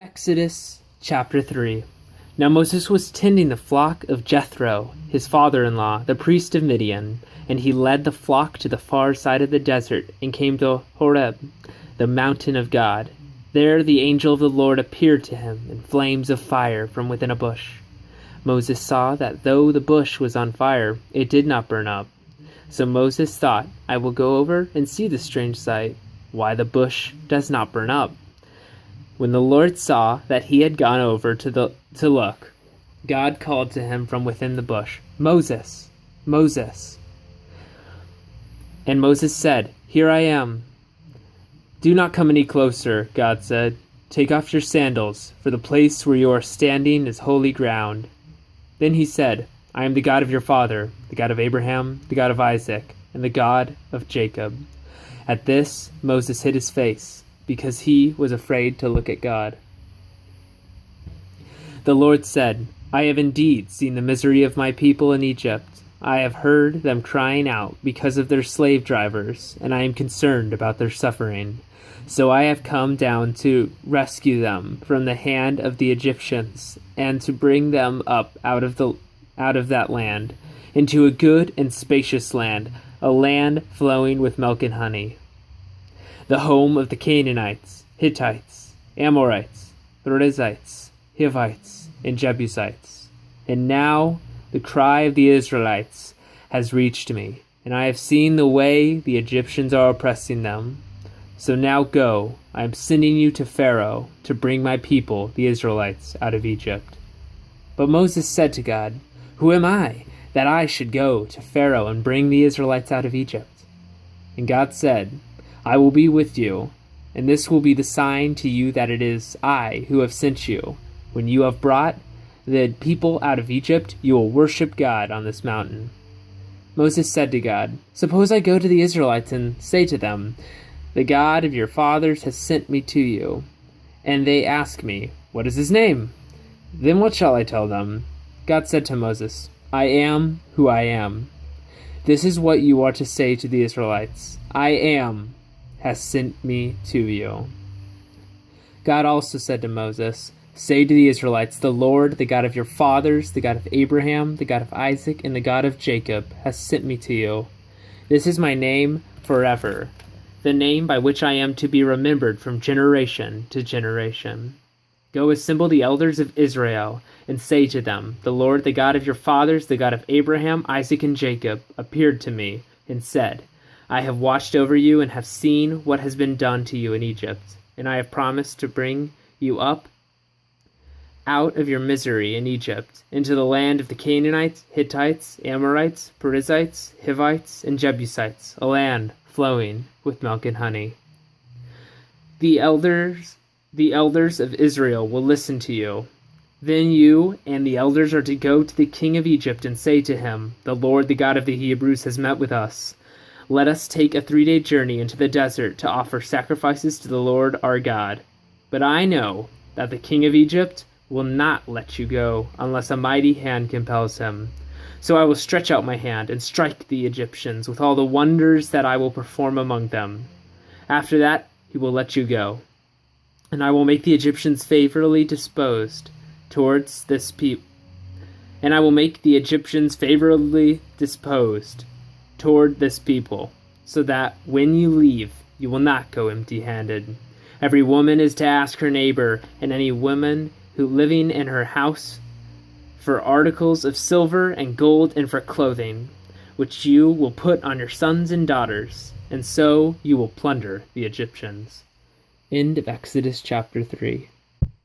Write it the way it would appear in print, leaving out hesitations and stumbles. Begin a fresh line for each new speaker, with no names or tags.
Exodus chapter 3. Now Moses was tending the flock of Jethro, his father-in-law, the priest of Midian, and he led the flock to the far side of the desert and came to Horeb, the mountain of God. There the angel of the Lord appeared to him in flames of fire from within a bush. Moses saw that though the bush was on fire, it did not burn up. So Moses thought, I will go over and see the strange sight, why the bush does not burn up. When the Lord saw that he had gone over to look, God called to him from within the bush, Moses, Moses. And Moses said, Here I am. Do not come any closer, God said. Take off your sandals, for the place where you are standing is holy ground. Then he said, I am the God of your father, the God of Abraham, the God of Isaac, and the God of Jacob. At this, Moses hid his face, because he was afraid to look at God. The Lord said, I have indeed seen the misery of my people in Egypt. I have heard them crying out because of their slave drivers, and I am concerned about their suffering. So I have come down to rescue them from the hand of the Egyptians, and to bring them up out of that land, into a good and spacious land, a land flowing with milk and honey, the home of the Canaanites, Hittites, Amorites, Perizzites, Hivites, and Jebusites. And now the cry of the Israelites has reached me, and I have seen the way the Egyptians are oppressing them. So now go, I am sending you to Pharaoh to bring my people, the Israelites, out of Egypt. But Moses said to God, Who am I, that I should go to Pharaoh and bring the Israelites out of Egypt? And God said, I will be with you, and this will be the sign to you that it is I who have sent you. When you have brought the people out of Egypt, you will worship God on this mountain. Moses said to God, Suppose I go to the Israelites and say to them, The God of your fathers has sent me to you. And they ask me, What is his name? Then what shall I tell them? God said to Moses, I am who I am. This is what you are to say to the Israelites. I am has sent me to you. God also said to Moses, Say to the Israelites, The Lord, the God of your fathers, the God of Abraham, the God of Isaac, and the God of Jacob, has sent me to you. This is my name forever, the name by which I am to be remembered from generation to generation. Go assemble the elders of Israel, and say to them, The Lord, the God of your fathers, the God of Abraham, Isaac, and Jacob, appeared to me, and said, I have watched over you and have seen what has been done to you in Egypt, and I have promised to bring you up out of your misery in Egypt, into the land of the Canaanites, Hittites, Amorites, Perizzites, Hivites, and Jebusites, a land flowing with milk and honey. The elders of Israel will listen to you. Then you and the elders are to go to the king of Egypt and say to him, The Lord, the God of the Hebrews, has met with us. Let us take a 3-day journey into the desert to offer sacrifices to the Lord our God. But I know that the king of Egypt will not let you go unless a mighty hand compels him. So I will stretch out my hand and strike the Egyptians with all the wonders that I will perform among them. After that, he will let you go. And I will make the Egyptians favorably disposed towards this people. And I will make the Egyptians favorably disposed toward this people, so that when you leave, you will not go empty-handed. Every woman is to ask her neighbor, and any woman who living in her house, for articles of silver and gold and for clothing, which you will put on your sons and daughters, and so you will plunder the Egyptians. End of Exodus chapter 3.